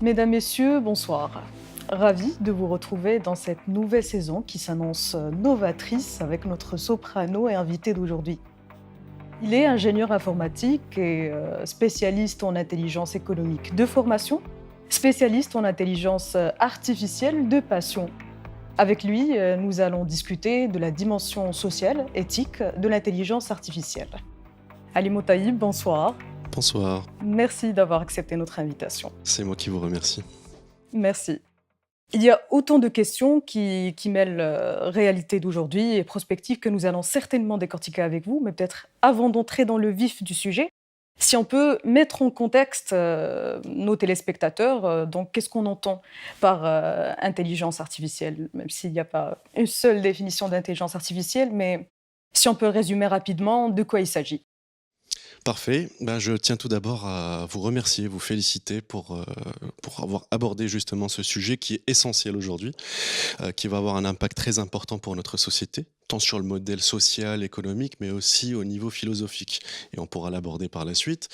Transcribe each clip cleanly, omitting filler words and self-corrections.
Mesdames, Messieurs, bonsoir. Ravi de vous retrouver dans cette nouvelle saison qui s'annonce novatrice avec notre soprano et invité d'aujourd'hui. Il est ingénieur informatique et spécialiste en intelligence économique de formation, spécialiste en intelligence artificielle de passion. Avec lui, nous allons discuter de la dimension sociale, éthique de l'intelligence artificielle. Ali Motaïb, bonsoir. Bonsoir, Merci d'avoir accepté notre invitation. c'est moi qui vous remercie. Merci. Il y a autant de questions qui mêlent réalité d'aujourd'hui et prospective que nous allons certainement décortiquer avec vous, mais peut-être avant d'entrer dans le vif du sujet, si on peut mettre en contexte nos téléspectateurs, donc qu'est-ce qu'on entend par intelligence artificielle, même s'il n'y a pas une seule définition d'intelligence artificielle, mais si on peut résumer rapidement de quoi il s'agit. Parfait, je tiens tout d'abord à vous remercier, vous féliciter pour avoir abordé justement ce sujet qui est essentiel aujourd'hui, qui va avoir un impact très important pour notre société, tant sur le modèle social, économique, mais aussi au niveau philosophique. Et on pourra l'aborder par la suite.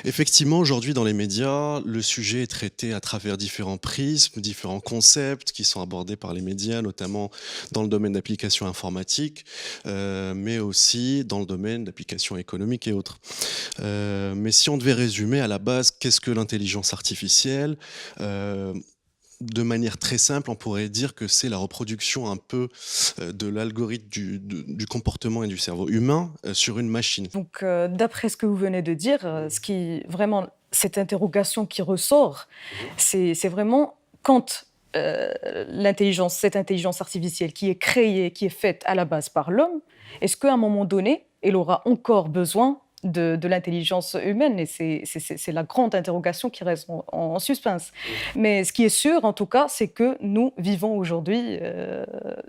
Effectivement, aujourd'hui, dans les médias, le sujet est traité à travers différents prismes, différents concepts qui sont abordés par les médias, notamment dans le domaine d'applications informatiques, mais aussi dans le domaine d'applications économiques et autres. Mais si on devait résumer à la base, qu'est-ce que l'intelligence artificielle? De manière très simple, on pourrait dire que c'est la reproduction un peu de l'algorithme du comportement et du cerveau humain sur une machine. Donc, d'après ce que vous venez de dire, ce qui vraiment cette interrogation qui ressort, c'est vraiment quand, cette intelligence artificielle qui est créée, qui est faite à la base par l'homme, est-ce qu'à un moment donné, elle aura encore besoin de l'intelligence humaine? Et c'est la grande interrogation qui reste en suspens. Mais ce qui est sûr, en tout cas, c'est que nous vivons aujourd'hui,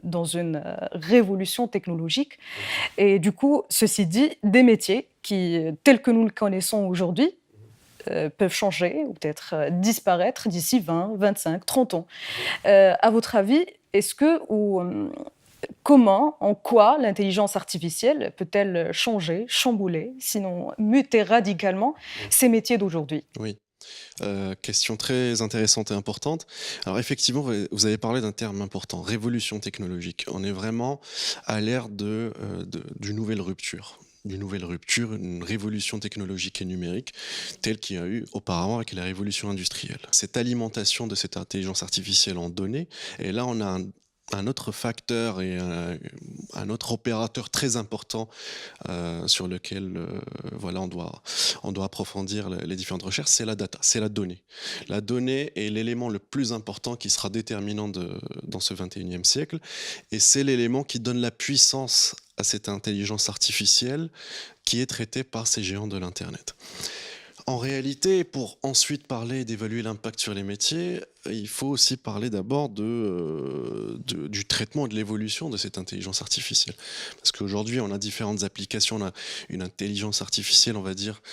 dans une, révolution technologique et du coup, ceci dit, des métiers qui, tels que nous le connaissons aujourd'hui, peuvent changer ou peut-être disparaître d'ici 20, 25, 30 ans. À votre avis, est-ce que ou comment, en quoi l'intelligence artificielle peut-elle changer, chambouler, sinon muter radicalement ces métiers d'aujourd'hui? Oui, question très intéressante et importante. Alors effectivement, vous avez parlé d'un terme important, révolution technologique. On est vraiment à l'ère d'une nouvelle rupture. D'une nouvelle rupture, une révolution technologique et numérique, telle qu'il y a eu auparavant avec la révolution industrielle. Cette alimentation de cette intelligence artificielle en données, et là on a un autre facteur et un autre opérateur très important sur lequel voilà, on doit approfondir les différentes recherches, c'est la data, c'est la donnée. La donnée est l'élément le plus important qui sera déterminant dans ce 21e siècle, et c'est l'élément qui donne la puissance à cette intelligence artificielle qui est traitée par ces géants de l'Internet. En réalité, pour ensuite parler d'évaluer l'impact sur les métiers, il faut aussi parler d'abord du traitement et de l'évolution de cette intelligence artificielle. Parce qu'aujourd'hui, on a différentes applications, on a une intelligence artificielle, on va dire,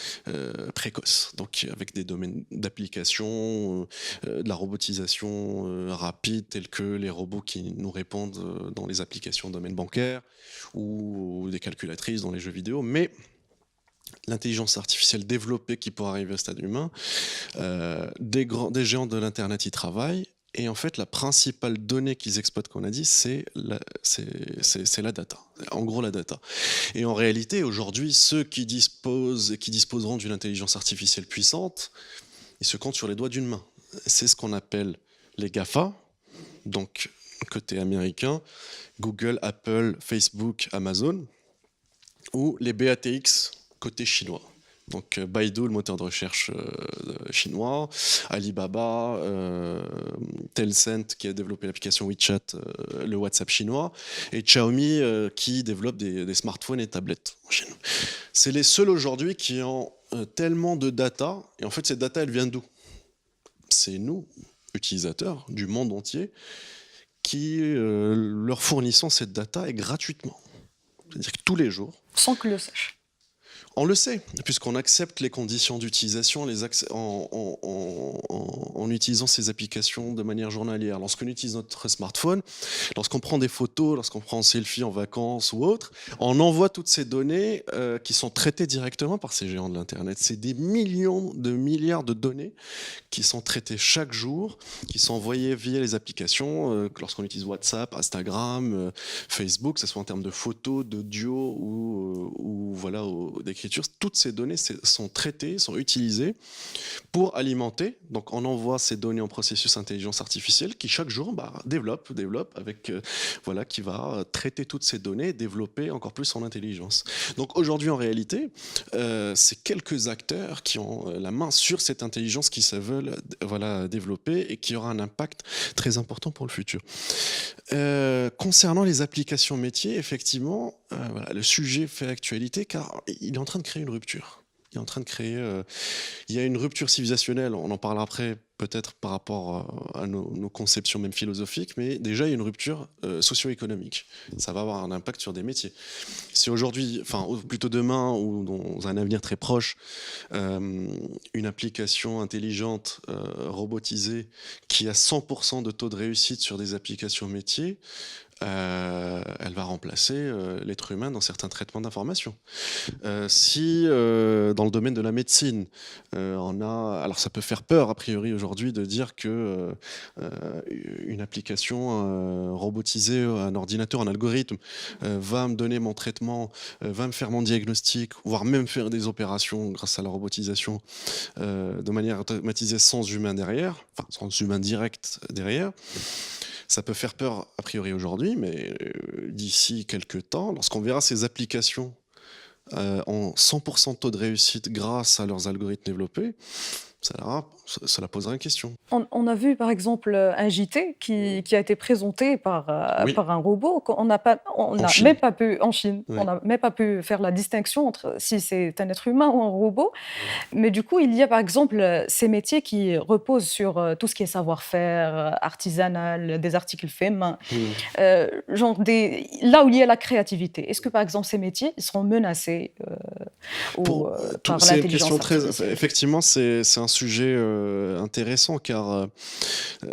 précoce, donc avec des domaines d'application, de la robotisation rapide, tels que les robots qui nous répondent dans les applications domaine bancaire, ou des calculatrices dans les jeux vidéo, mais l'intelligence artificielle développée qui pourrait arriver au stade humain, des géants de l'Internet y travaillent. Et en fait, la principale donnée qu'ils exploitent, qu'on a dit, c'est la data. En gros, la data. Et en réalité, aujourd'hui, ceux qui disposent et qui disposeront d'une intelligence artificielle puissante, ils se comptent sur les doigts d'une main. C'est ce qu'on appelle les GAFA, donc côté américain, Google, Apple, Facebook, Amazon, ou les BATX, côté chinois. Donc Baidu, le moteur de recherche chinois, Alibaba, Tencent qui a développé l'application WeChat, le WhatsApp chinois, et Xiaomi qui développe des smartphones et tablettes en Chine. C'est les seuls aujourd'hui qui ont tellement de data, et en fait cette data elle vient d'où? C'est nous, utilisateurs du monde entier, qui leur fournissons cette data et gratuitement. C'est-à-dire que tous les jours, Sans que le sache. On le sait, puisqu'on accepte les conditions d'utilisation en utilisant ces applications de manière journalière. Lorsqu'on utilise notre smartphone, lorsqu'on prend des photos, lorsqu'on prend un selfie en vacances ou autre, on envoie toutes ces données qui sont traitées directement par ces géants de l'Internet. C'est des millions de milliards de données qui sont traitées chaque jour, qui sont envoyées via les applications, lorsqu'on utilise WhatsApp, Instagram, Facebook, que ce soit en termes de photos, d'audio ou voilà, d'écriture. Toutes ces données sont traitées, sont utilisées pour alimenter. Donc, on envoie ces données en processus intelligence artificielle qui, chaque jour, développe avec, voilà, qui va traiter toutes ces données et développer encore plus son intelligence. Donc, aujourd'hui, en réalité, c'est quelques acteurs qui ont la main sur cette intelligence qui se veulent voilà, développer et qui aura un impact très important pour le futur. Concernant les applications métiers, effectivement, voilà, le sujet fait actualité car il est en train de créer une rupture. Il est en train de créer. Il y a une rupture civilisationnelle, on en parlera après, peut-être par rapport à nos conceptions même philosophiques, mais déjà il y a une rupture socio-économique. Ça va avoir un impact sur des métiers. Si aujourd'hui, enfin ou plutôt demain ou dans un avenir très proche, une application intelligente, robotisée, qui a 100% de taux de réussite sur des applications métiers, elle va remplacer l'être humain dans certains traitements d'information. Si dans le domaine de la médecine, alors ça peut faire peur a priori aujourd'hui de dire que une application robotisée, un ordinateur, un algorithme va me donner mon traitement, va me faire mon diagnostic, voire même faire des opérations grâce à la robotisation de manière automatisée sans humain derrière, enfin sans humain direct derrière. Ça peut faire peur a priori aujourd'hui, mais d'ici quelques temps, lorsqu'on verra ces applications en 100% de taux de réussite grâce à leurs algorithmes développés, cela posera une question. On a vu par exemple un JT qui a été présenté Oui, par un robot. On en n'a Chine. même pas pu, en Chine, on Ouais. n'a même pas pu faire la distinction entre si c'est un être humain ou un robot. Mais du coup, il y a par exemple ces métiers qui reposent sur tout ce qui est savoir-faire, artisanal, des articles faits main, Hmm. là où il y a la créativité. Est-ce que par exemple ces métiers ils seront menacés par C'est une question l'intelligence très. artificielle? Effectivement, c'est un sujet intéressant car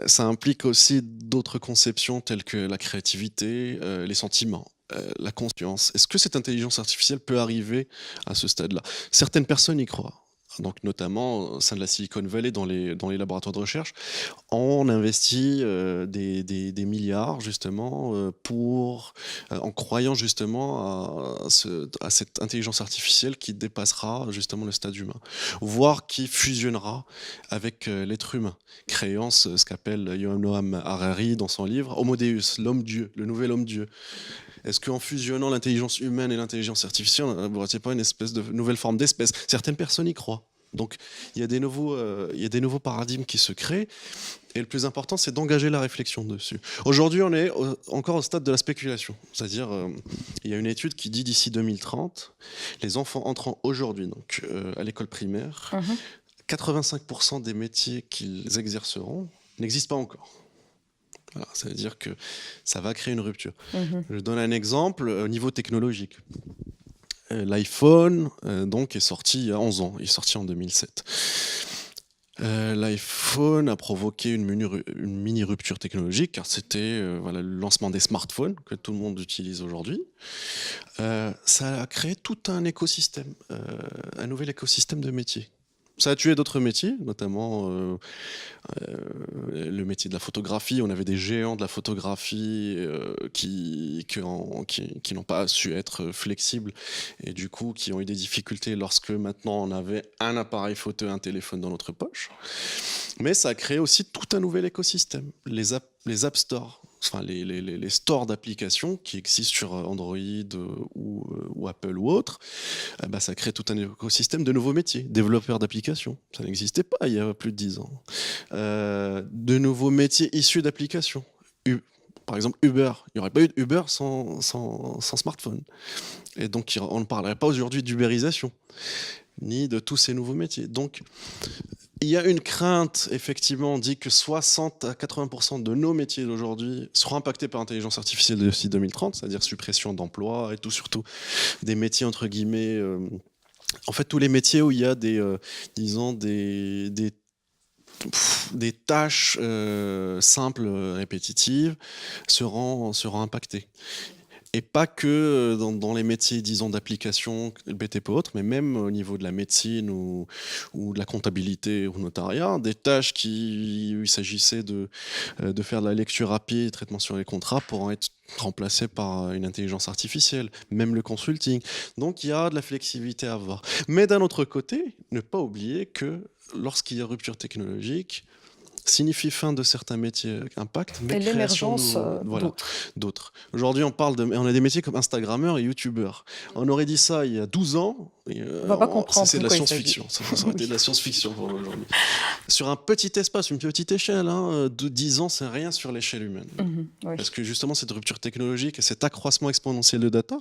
ça implique aussi d'autres conceptions telles que la créativité, les sentiments. La conscience. Est-ce que cette intelligence artificielle peut arriver à ce stade-là? Certaines personnes y croient. Donc, notamment au sein de la Silicon Valley, dans les laboratoires de recherche, on investit des milliards justement en croyant justement à cette intelligence artificielle qui dépassera justement le stade humain, voire qui fusionnera avec l'être humain, créant ce qu'appelle Noam Harari dans son livre Homo Deus, l'homme-dieu, le nouvel homme-dieu. Est-ce qu'en fusionnant l'intelligence humaine et l'intelligence artificielle, on n'aurait pas une espèce de nouvelle forme d'espèce? Certaines personnes y croient. Donc, il y a des nouveaux paradigmes qui se créent. Et le plus important, c'est d'engager la réflexion dessus. Aujourd'hui, on est encore au stade de la spéculation. C'est-à-dire, il y a une étude qui dit d'ici 2030, les enfants entrant aujourd'hui donc, à l'école primaire, Mhm. 85% des métiers qu'ils exerceront n'existent pas encore. Voilà, ça veut dire que ça va créer une rupture. Mhm. Je donne un exemple au niveau technologique. L'iPhone donc est sorti il y a 11 ans, il est sorti en 2007. L'iPhone a provoqué une mini rupture technologique car c'était voilà, le lancement des smartphones que tout le monde utilise aujourd'hui. Ça a créé tout un écosystème, un nouvel écosystème de métiers. Ça a tué d'autres métiers, notamment le métier de la photographie. On avait des géants de la photographie qui n'ont pas su être flexibles et du coup qui ont eu des difficultés lorsque maintenant on avait un appareil photo et un téléphone dans notre poche. Mais ça a créé aussi tout un nouvel écosystème. Les App Store, enfin les stores d'applications qui existent sur Android ou Apple ou autre, ça crée tout un écosystème de nouveaux métiers. Développeurs d'applications, ça n'existait pas il y a plus de 10 ans. De nouveaux métiers issus d'applications. Par exemple, Uber. Il n'y aurait pas eu d'Uber sans smartphone. Et donc, on ne parlerait pas aujourd'hui d'ubérisation, ni de tous ces nouveaux métiers. Donc, il y a une crainte, effectivement, on dit que 60 à 80% de nos métiers d'aujourd'hui seront impactés par l'intelligence artificielle d'ici 2030, c'est-à-dire suppression d'emplois et tout, surtout des métiers, entre guillemets, En fait, tous les métiers où il y a disons des tâches, simples, répétitives seront impactées. Et pas que dans les métiers, disons, d'application, le BTP ou autres, mais même au niveau de la médecine ou de la comptabilité ou notariat, des tâches où il s'agissait de faire de la lecture rapide, traitement sur les contrats, pourront être remplacées par une intelligence artificielle, même le consulting. Donc il y a de la flexibilité à avoir. Mais d'un autre côté, ne pas oublier que lorsqu'il y a rupture technologique, signifie fin de certains métiers avec impact, mais Et création l'émergence voilà, d'autres. d'autres. Aujourd'hui, on a des métiers comme Instagrammeur et YouTubeur. On aurait dit ça il y a 12 ans, et, On va pas comprendre c'est de de la quoi il s'agit. science-fiction. Ça aurait été Oui. de la science-fiction pour nous aujourd'hui. Sur un petit espace, une petite échelle, hein, de 10 ans, c'est rien sur l'échelle humaine. Oui. Parce que justement, cette rupture technologique et cet accroissement exponentiel de data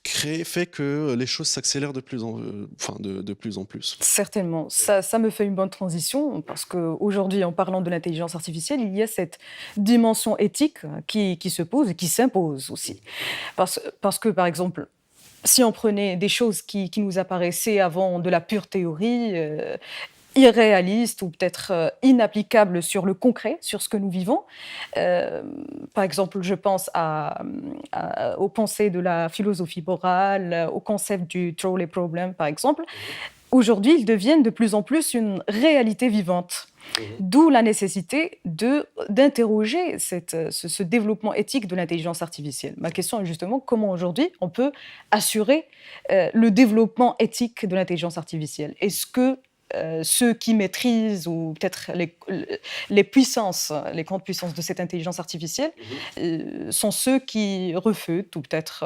fait que les choses s'accélèrent de plus en plus. Certainement. Ça me fait une bonne transition parce qu'aujourd'hui, en parlant de l'intelligence artificielle, il y a cette dimension éthique qui se pose et qui s'impose aussi. Parce que, par exemple, si on prenait des choses qui nous apparaissaient avant de la pure théorie, irréalistes ou peut-être inapplicables sur le concret, sur ce que nous vivons, euh, par exemple, je pense aux pensées de la philosophie morale, au concept du trolley problem, par exemple. Aujourd'hui, ils deviennent de plus en plus une réalité vivante. D'où la nécessité d'interroger ce développement éthique de l'intelligence artificielle. Ma question est justement comment aujourd'hui on peut assurer le développement éthique de l'intelligence artificielle. Est-ce que ceux qui maîtrisent ou peut-être les puissances, les grandes puissances de cette intelligence artificielle sont ceux qui refutent ou peut-être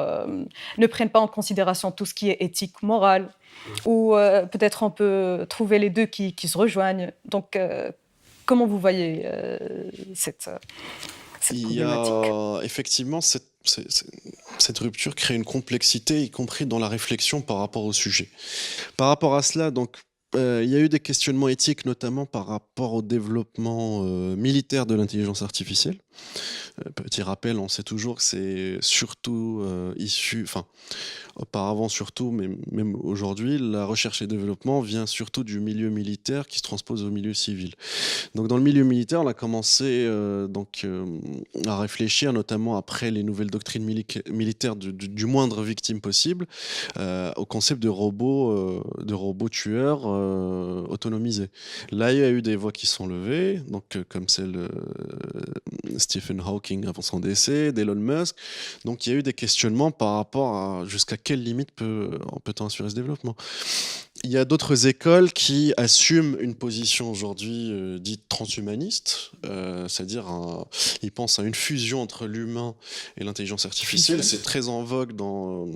ne prennent pas en considération tout ce qui est éthique, morale, ou peut-être on peut trouver les deux qui se rejoignent. Donc, comment vous voyez cette Il y problématique? a effectivement cette rupture crée une complexité, y compris dans la réflexion par rapport au sujet. Par rapport à cela, donc, il y a eu des questionnements éthiques, notamment par rapport au développement militaire de l'intelligence artificielle. Petit rappel, on sait toujours que c'est surtout enfin, auparavant surtout, mais même aujourd'hui, la recherche et développement vient surtout du milieu militaire qui se transpose au milieu civil. Donc dans le milieu militaire, on a commencé à réfléchir, notamment après les nouvelles doctrines militaires du moindre victime possible, au concept de robots tueurs autonomisés. Là, il y a eu des voix qui sont levées, donc comme celle de Stephen Hawking avant son décès, d'Elon Musk. Donc il y a eu des questionnements par rapport à jusqu'à quelle limite peut-on assurer ce développement. Il y a d'autres écoles qui assument une position aujourd'hui dite transhumaniste, c'est-à-dire ils pensent à une fusion entre l'humain et l'intelligence artificielle. C'est très en vogue dans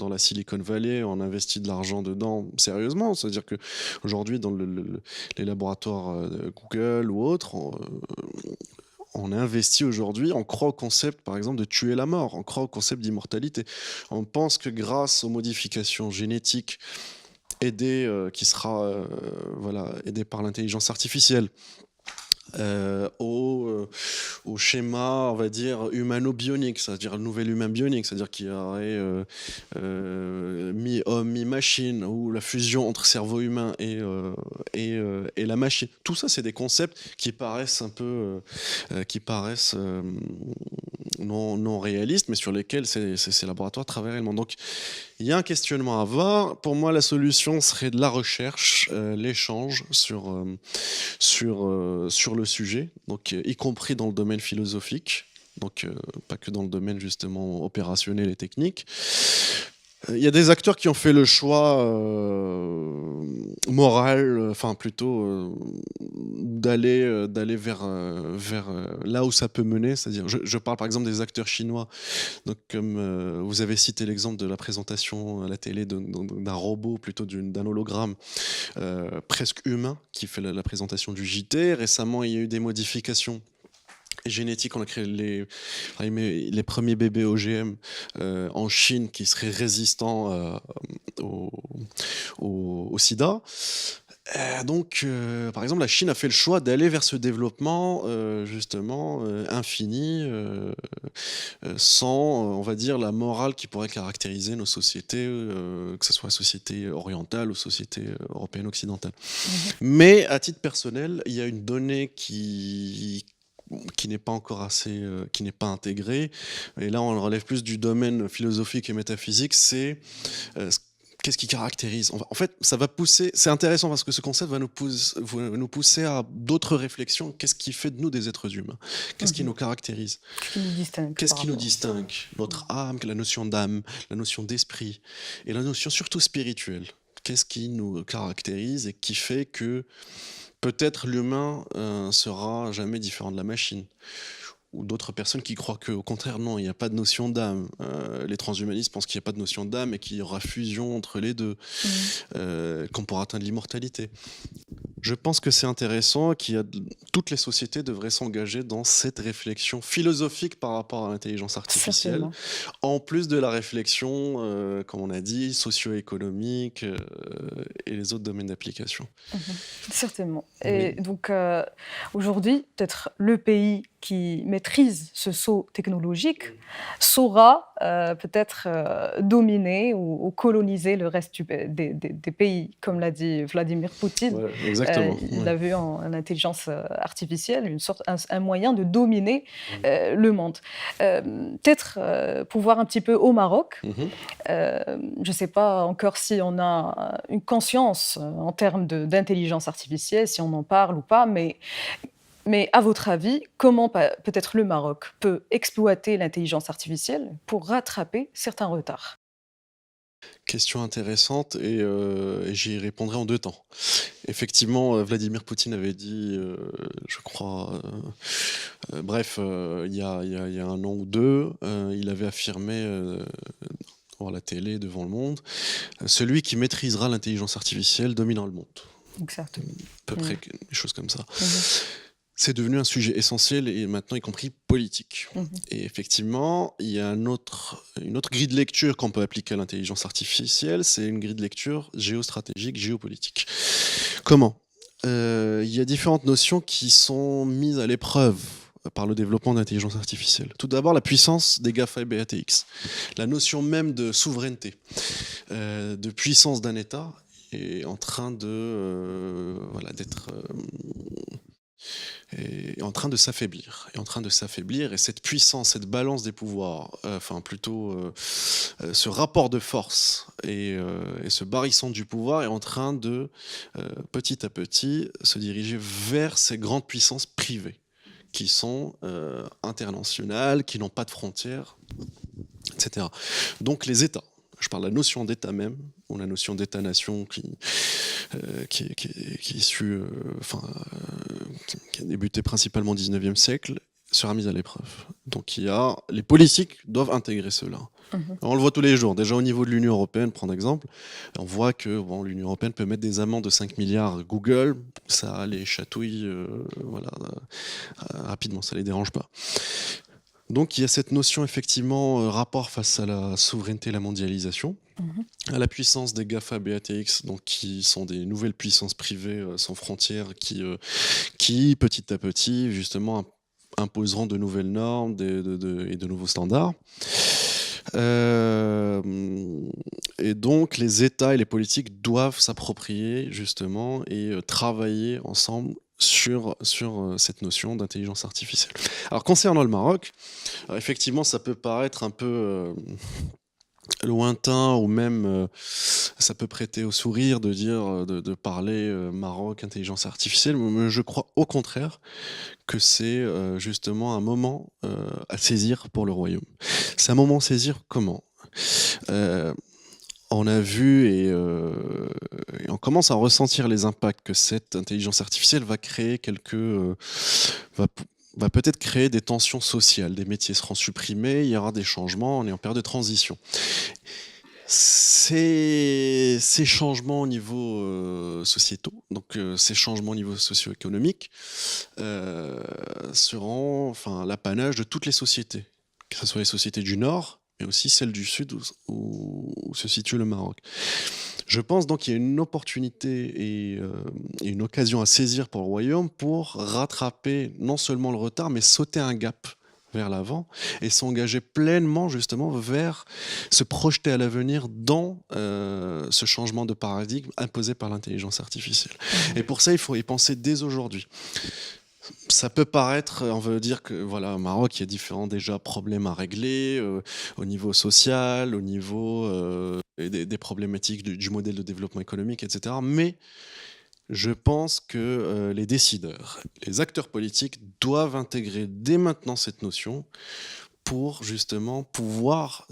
la Silicon Valley, on investit de l'argent dedans sérieusement, c'est-à-dire qu'aujourd'hui dans les laboratoires Google ou autres, on investit aujourd'hui, on croit au concept, par exemple, de tuer la mort, on croit au concept d'immortalité. On pense que grâce aux modifications génétiques qui sera aidé par l'intelligence artificielle, au schéma, on va dire, humano-bionique, c'est-à-dire le nouvel humain bionique, c'est-à-dire qu'il y aurait mi-homme, mi-machine, ou la fusion entre cerveau humain et la machine. Tout ça, c'est des concepts qui paraissent non réalistes, mais sur lesquels ces laboratoires travaillent réellement. Donc, il y a un questionnement à avoir. Pour moi, la solution serait de la recherche, l'échange sur le sujet, donc y compris dans le domaine philosophique, donc pas que dans le domaine justement opérationnel et technique. Il y a des acteurs qui ont fait le choix moral, enfin plutôt d'aller vers là où ça peut mener, c'est-à-dire je parle par exemple des acteurs chinois, donc comme vous avez cité l'exemple de la présentation à la télé d'un robot, plutôt d'un hologramme presque humain qui fait la présentation du JT. Récemment, il y a eu des modifications génétiques. On a créé les premiers bébés OGM en Chine qui seraient résistants au sida. Par exemple, la Chine a fait le choix d'aller vers ce développement, justement, infini, sans, on va dire, la morale qui pourrait caractériser nos sociétés, que ce soit société orientale ou société européenne occidentale. Mhm. Mais à titre personnel, il y a une donnée qui n'est pas encore assez, qui n'est pas intégrée. Et là, on relève plus du domaine philosophique et métaphysique. C'est qu'est-ce qui caractérise. En fait, ça va pousser. C'est intéressant parce que ce concept va nous pousser à d'autres réflexions. Qu'est-ce qui fait de nous des êtres humains? Qu'est-ce qui Mhm. nous caractérise? Ce qui nous distingue Qu'est-ce par qui nous rapport. distingue? Notre âme, la notion d'âme, la notion d'esprit, et la notion surtout spirituelle. Qu'est-ce qui nous caractérise et qui fait que peut-être l'humain sera jamais différent de la machine? Ou d'autres personnes qui croient qu'au contraire, non, il n'y a pas de notion d'âme. Les transhumanistes pensent qu'il n'y a pas de notion d'âme et qu'il y aura fusion entre les deux, Mhm. qu'on pourra atteindre l'immortalité. Je pense que c'est intéressant, toutes les sociétés devraient s'engager dans cette réflexion philosophique par rapport à l'intelligence artificielle, Certainement. en plus de la réflexion, comme on a dit, socio-économique et les autres domaines d'application. Mhm. Certainement. Et Oui. donc, aujourd'hui, peut-être le pays qui maîtrise ce saut technologique saura peut-être dominer ou coloniser le reste des pays, comme l'a dit Vladimir Poutine. Ouais, exactement. Il Ouais. a vu en intelligence artificielle un moyen de dominer le monde. Peut-être pour voir un petit peu au Maroc, Mhm. je ne sais pas encore si on a une conscience en termes d'intelligence artificielle, si on en parle ou pas, mais à votre avis, comment peut-être le Maroc peut exploiter l'intelligence artificielle pour rattraper certains retards? Question intéressante et j'y répondrai en deux temps. Effectivement, Vladimir Poutine avait dit, je crois, bref, il y a un an ou deux, il avait affirmé devant la télé, devant le monde, celui qui maîtrisera l'intelligence artificielle dominera le monde. Exactement. À peu Mhm. près des choses comme ça. Mhm. C'est devenu un sujet essentiel et maintenant y compris politique. Mhm. Et effectivement, il y a une autre grille de lecture qu'on peut appliquer à l'intelligence artificielle, c'est une grille de lecture géostratégique, géopolitique. Comment? Il y a différentes notions qui sont mises à l'épreuve par le développement de l'intelligence artificielle. Tout d'abord, la puissance des GAFA et BATX. La notion même de souveraineté, de puissance d'un État est en train de, voilà, d'être est en train de s'affaiblir, est en train de s'affaiblir, et cette puissance, cette balance des pouvoirs, enfin plutôt ce rapport de force et ce barrissant du pouvoir est en train de petit à petit se diriger vers ces grandes puissances privées qui sont internationales, qui n'ont pas de frontières, etc. Donc les États. Je parle de la notion d'État même, ou la notion d'État-nation qui est issue, qui a débuté principalement au 19e siècle, sera mise à l'épreuve. Donc les politiques doivent intégrer cela. Mhm. On le voit tous les jours. Déjà au niveau de l'Union européenne, prendre exemple, on voit que bon, l'Union européenne peut mettre des amendes de 5 milliards à Google, ça les chatouille voilà, rapidement, ça les dérange pas. Donc il y a cette notion effectivement rapport face à la souveraineté et la mondialisation, Mhm. à la puissance des GAFA BATX, donc qui sont des nouvelles puissances privées sans frontières qui petit à petit justement imposeront de nouvelles normes et de nouveaux standards. Euh, et donc les États et les politiques doivent s'approprier justement et travailler ensemble sur cette notion d'intelligence artificielle. Alors concernant le Maroc, alors, effectivement ça peut paraître un peu lointain ou même ça peut prêter au sourire de dire de parler Maroc, intelligence artificielle, mais je crois au contraire que c'est justement un moment à saisir pour le royaume. C'est un moment à saisir comment? Euh, on a vu et on commence à ressentir les impacts que cette intelligence artificielle va créer va, va peut-être créer des tensions sociales, des métiers seront supprimés, il y aura des changements, on est en période de transition. Ces changements au niveau sociétaux, donc ces changements au niveau socio-économique, seront enfin, l'apanage de toutes les sociétés, que ce soit les sociétés du Nord mais aussi celle du Sud où se situe le Maroc. Je pense donc qu'il y a une opportunité et une occasion à saisir pour le Royaume pour rattraper non seulement le retard, mais sauter un gap vers l'avant et s'engager pleinement justement vers se projeter à l'avenir dans ce changement de paradigme imposé par l'intelligence artificielle. Et pour ça, il faut y penser dès aujourd'hui. Ça peut paraître, on veut dire que voilà, au Maroc, il y a différents déjà problèmes à régler au niveau social, au niveau des problématiques du modèle de développement économique, etc. Mais je pense que les décideurs, les acteurs politiques doivent intégrer dès maintenant cette notion pour justement pouvoir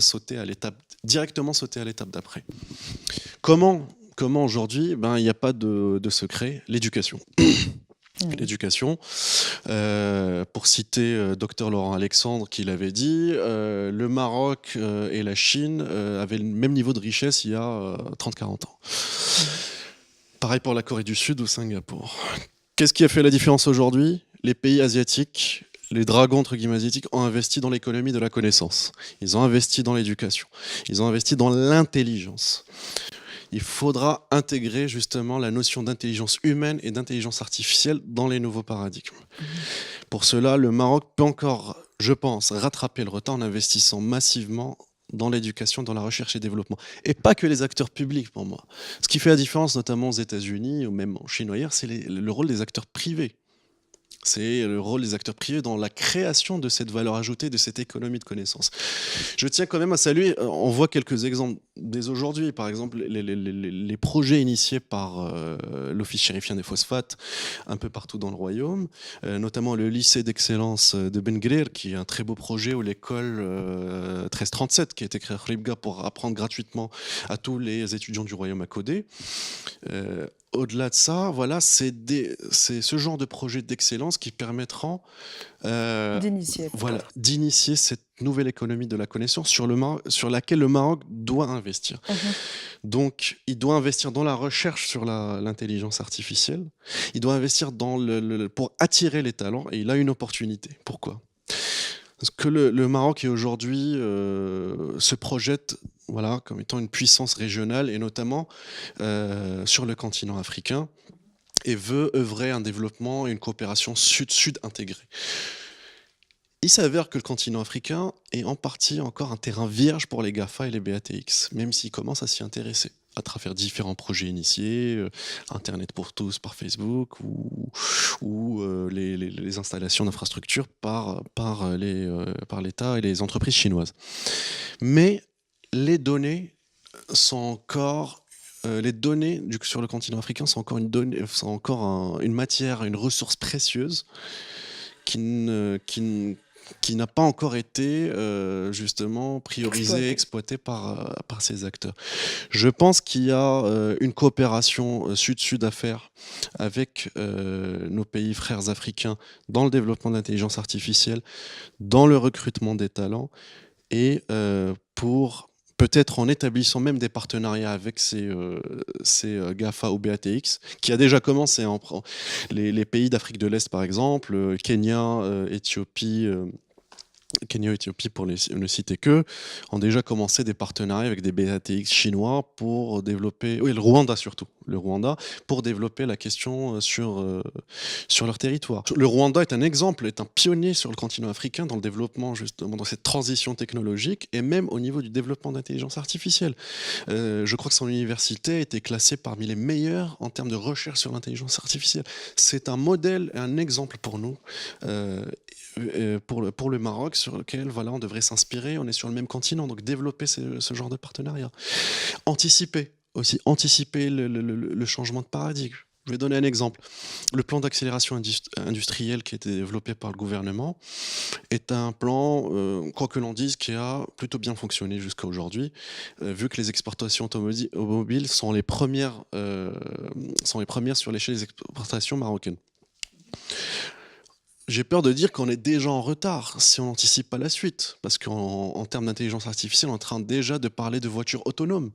directement sauter à l'étape d'après. Comment aujourd'hui? Ben, il n'y a pas de secret, l'éducation. L'éducation. Pour citer Dr Laurent Alexandre qui l'avait dit, le Maroc et la Chine avaient le même niveau de richesse il y a 30-40 ans. Pareil pour la Corée du Sud ou Singapour. Qu'est-ce qui a fait la différence aujourd'hui? Les pays asiatiques, les dragons entre guillemets asiatiques, ont investi dans l'économie de la connaissance. Ils ont investi dans l'éducation. Ils ont investi dans l'intelligence. Il faudra intégrer justement la notion d'intelligence humaine et d'intelligence artificielle dans les nouveaux paradigmes. Pour cela, le Maroc peut encore, je pense, rattraper le retard en investissant massivement dans l'éducation, dans la recherche et développement. Et pas que les acteurs publics, pour moi. Ce qui fait la différence, notamment aux États-Unis ou même en Chine ou ailleurs, c'est le rôle des acteurs privés. C'est le rôle des acteurs privés dans la création de cette valeur ajoutée, de cette économie de connaissances. Je tiens quand même à saluer, on voit quelques exemples dès aujourd'hui, par exemple les projets initiés par l'Office chérifien des phosphates un peu partout dans le royaume, notamment le lycée d'excellence de Ben Guerir, qui est un très beau projet, ou l'école 1337, qui a été créée à Khribga pour apprendre gratuitement à tous les étudiants du royaume à coder. Au-delà de ça, voilà, c'est ce genre de projet d'excellence qui permettront d'initier cette nouvelle économie de la connaissance sur laquelle le Maroc doit investir. Donc, il doit investir dans la recherche sur l'intelligence artificielle. Il doit investir pour attirer les talents, et il a une opportunité. Pourquoi? Parce que le Maroc aujourd'hui se projette comme étant une puissance régionale, et notamment sur le continent africain, et veut œuvrer à un développement et une coopération sud-sud intégrée. Il s'avère que le continent africain est en partie encore un terrain vierge pour les GAFA et les BATX, même s'ils commencent à s'y intéresser à travers différents projets initiés, Internet pour tous par Facebook ou les installations d'infrastructures par l'État et les entreprises chinoises. Mais les données sont encore sur le continent africain sont encore une matière, une ressource précieuse qui n'a pas encore été justement priorisée, exploitée par ces acteurs. Je pense qu'il y a une coopération sud-sud à faire avec nos pays frères africains dans le développement de l'intelligence artificielle, dans le recrutement des talents, et pour peut-être en établissant même des partenariats avec ces GAFA ou BATX, qui a déjà commencé. Les pays d'Afrique de l'Est, par exemple, Kenya, Éthiopie pour ne citer que, ont déjà commencé des partenariats avec des BATX chinois pour développer, le Rwanda surtout, pour développer la question sur leur territoire. Le Rwanda est un pionnier sur le continent africain dans le développement, justement, dans cette transition technologique, et même au niveau du développement d'intelligence artificielle. Je crois que son université a été classée parmi les meilleures en termes de recherche sur l'intelligence artificielle. C'est un modèle et un exemple pour nous, pour le Maroc, sur lequel on devrait s'inspirer. On est sur le même continent, donc développer ce genre de partenariat. Anticiper le changement de paradigme. Je vais donner un exemple. Le plan d'accélération industrielle qui a été développé par le gouvernement est un plan, quoi que l'on dise, qui a plutôt bien fonctionné jusqu'à aujourd'hui, vu que les exportations automobiles sont les premières sur l'échelle des exportations marocaines. J'ai peur de dire qu'on est déjà en retard si on n'anticipe pas la suite. Parce qu'en termes d'intelligence artificielle, on est en train déjà de parler de voitures autonomes.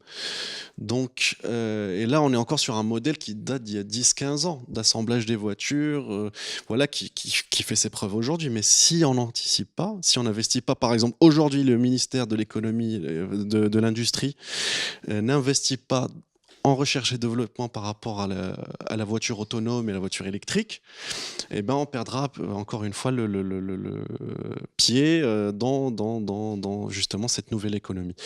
Donc, et là, on est encore sur un modèle qui date d'il y a 10-15 ans, d'assemblage des voitures, voilà, qui fait ses preuves aujourd'hui. Mais si on n'anticipe pas, si on n'investit pas, par exemple, aujourd'hui, le ministère de l'économie, de l'industrie, n'investit pas en recherche et développement par rapport à la voiture autonome et la voiture électrique, eh ben, on perdra encore une fois le pied dans justement cette nouvelle économie.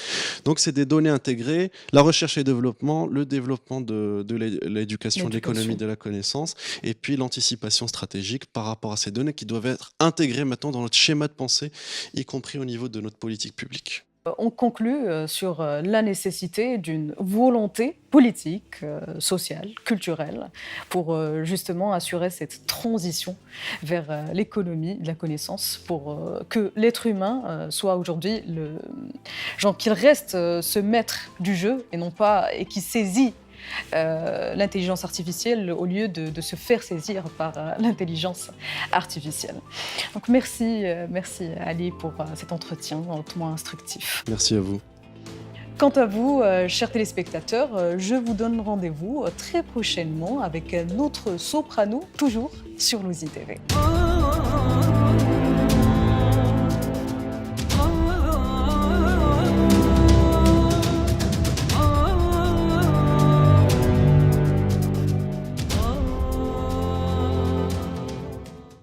Donc, c'est des données intégrées, la recherche et développement, le développement de l'éducation, de l'économie L'éducation. de la connaissance, et puis l'anticipation stratégique par rapport à ces données qui doivent être intégrées maintenant dans notre schéma de pensée, y compris au niveau de notre politique publique. On conclut sur la nécessité d'une volonté politique, sociale, culturelle, pour justement assurer cette transition vers l'économie de la connaissance, pour que l'être humain soit aujourd'hui genre qu'il reste ce maître du jeu et non pas et qui saisit l'intelligence artificielle au lieu de se faire saisir par l'intelligence artificielle. Donc merci Ali pour cet entretien hautement instructif. Merci à vous. Quant à vous, chers téléspectateurs, je vous donne rendez-vous très prochainement avec un autre soprano, toujours sur Lousi TV.